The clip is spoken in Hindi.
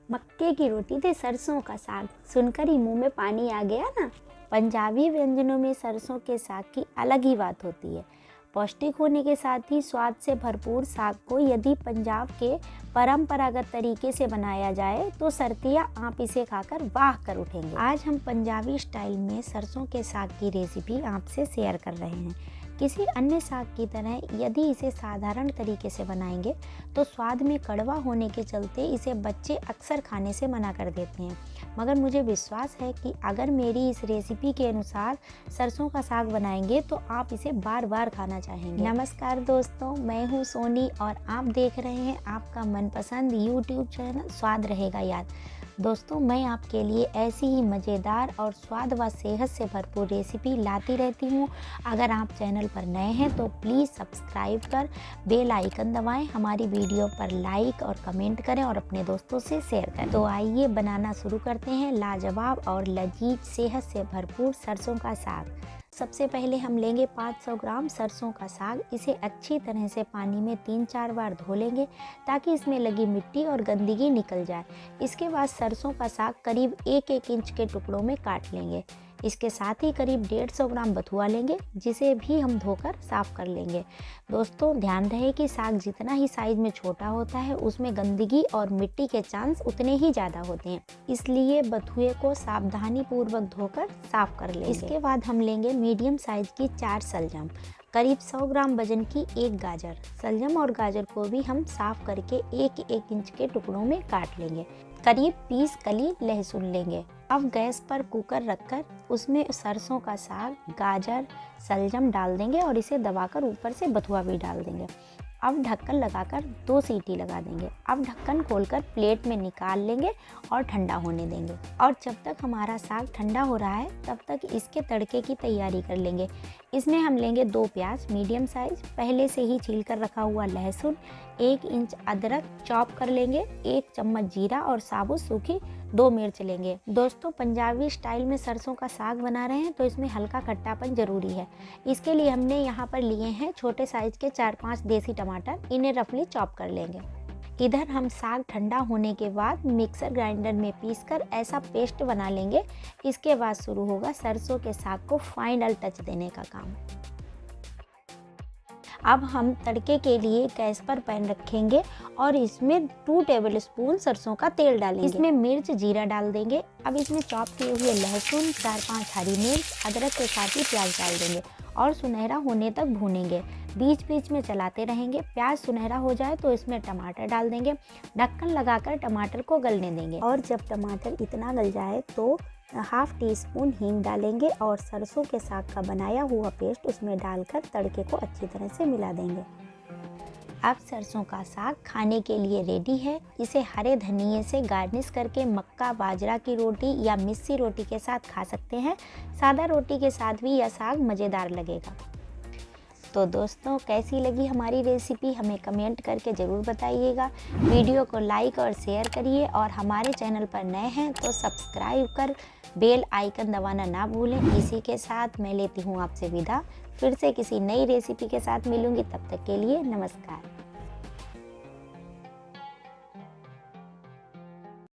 मक्के की रोटी थी सरसों का साग, सुनकर ही मुंह में पानी आ गया ना। पंजाबी व्यंजनों में सरसों के साग की अलग ही बात होती है। पौष्टिक होने के साथ ही स्वाद से भरपूर साग को यदि पंजाब के परंपरागत तरीके से बनाया जाए तो सर्दियाँ आप इसे खाकर वाह कर उठेंगे। आज हम पंजाबी स्टाइल में सरसों के साग की रेसिपी आपसे शेयर कर रहे हैं। किसी अन्य साग की तरह यदि इसे साधारण तरीके से बनाएंगे तो स्वाद में कड़वा होने के चलते इसे बच्चे अक्सर खाने से मना कर देते हैं, मगर मुझे विश्वास है कि अगर मेरी इस रेसिपी के अनुसार सरसों का साग बनाएंगे तो आप इसे बार बार खाना चाहेंगे। नमस्कार दोस्तों, मैं हूँ सोनी और आप देख रहे हैं आपका मनपसंद यूट्यूब चैनल स्वाद रहेगा याद। दोस्तों, मैं आपके लिए ऐसी ही मज़ेदार और स्वाद व सेहत से भरपूर रेसिपी लाती रहती हूँ। अगर आप चैनल पर नए हैं तो प्लीज़ सब्सक्राइब कर बेल आइकन दबाएं, हमारी वीडियो पर लाइक और कमेंट करें और अपने दोस्तों से शेयर करें। तो आइए बनाना शुरू करते हैं लाजवाब और लजीज सेहत से भरपूर सरसों का साग। सबसे पहले हम लेंगे 500 ग्राम सरसों का साग। इसे अच्छी तरह से पानी में 3-4 बार धो लेंगे ताकि इसमें लगी मिट्टी और गंदगी निकल जाए। इसके बाद सरसों का साग करीब 1-1 इंच के टुकड़ों में काट लेंगे। इसके साथ ही करीब 150 ग्राम बथुआ लेंगे, जिसे भी हम धोकर साफ कर लेंगे। दोस्तों, ध्यान रहे कि साग जितना ही साइज में छोटा होता है उसमें गंदगी और मिट्टी के चांस उतने ही ज़्यादा होते हैं, इसलिए बथुए को सावधानी पूर्वक धोकर साफ कर लेंगे। इसके बाद हम लेंगे मीडियम साइज की 4 शलजम, करीब 100 ग्राम वजन की 1 गाजर। शलजम और गाजर को भी हम साफ करके 1-1 इंच के टुकड़ों में काट लेंगे। करीब 20 कली लहसुन लेंगे। अब गैस पर कुकर रखकर उसमें सरसों का साग, गाजर, शलजम डाल देंगे और इसे दबाकर ऊपर से बथुआ भी डाल देंगे। अब ढक्कन लगाकर 2 सीटी लगा देंगे। अब ढक्कन खोलकर प्लेट में निकाल लेंगे और ठंडा होने देंगे। और जब तक हमारा साग ठंडा हो रहा है तब तक इसके तड़के की तैयारी कर लेंगे। इसमें हम लेंगे 2 प्याज मीडियम साइज, पहले से ही छील कर रखा हुआ लहसुन, 1 इंच अदरक चॉप कर लेंगे, 1 चम्मच जीरा और साबुत सूखी 2 मिर्च लेंगे। दोस्तों, पंजाबी स्टाइल में सरसों का साग बना रहे हैं तो इसमें हल्का खट्टापन जरूरी है। इसके लिए हमने यहाँ पर लिए हैं छोटे साइज के 4-5 देसी टमाटर, इन्हें रफली चॉप कर लेंगे। इधर हम साग ठंडा होने के बाद मिक्सर ग्राइंडर में पीसकर ऐसा पेस्ट बना लेंगे। इसके बाद शुरू होगा सरसों के साग को फाइनल टच देने का काम। अब हम तड़के के लिए गैस पर पैन रखेंगे और इसमें 2 टेबलस्पून सरसों का तेल डालेंगे। इसमें मिर्च, जीरा डाल देंगे। अब इसमें चॉप किए हुए लहसुन, 4-5 हरी मिर्च, अदरक के साथ ही प्याज डाल देंगे और सुनहरा होने तक भूनेंगे। बीच बीच में चलाते रहेंगे। प्याज सुनहरा हो जाए तो इसमें टमाटर डाल देंगे। ढक्कन लगाकर टमाटर को गलने देंगे और जब टमाटर इतना गल जाए तो ½ टीस्पून हींग डालेंगे और सरसों के साग का बनाया हुआ पेस्ट उसमें डालकर तड़के को अच्छी तरह से मिला देंगे। अब सरसों का साग खाने के लिए रेडी है। इसे हरे धनिये से गार्निश करके मक्का, बाजरा की रोटी या मिस्सी रोटी के साथ खा सकते हैं। सादा रोटी के साथ भी यह साग मज़ेदार लगेगा। तो दोस्तों, कैसी लगी हमारी रेसिपी हमें कमेंट करके ज़रूर बताइएगा। वीडियो को लाइक और शेयर करिए और हमारे चैनल पर नए हैं तो सब्सक्राइब कर बेल आइकन दबाना ना भूलें। इसी के साथ मैं लेती हूँ आपसे विदा। फिर से किसी नई रेसिपी के साथ मिलूँगी, तब तक के लिए नमस्कार।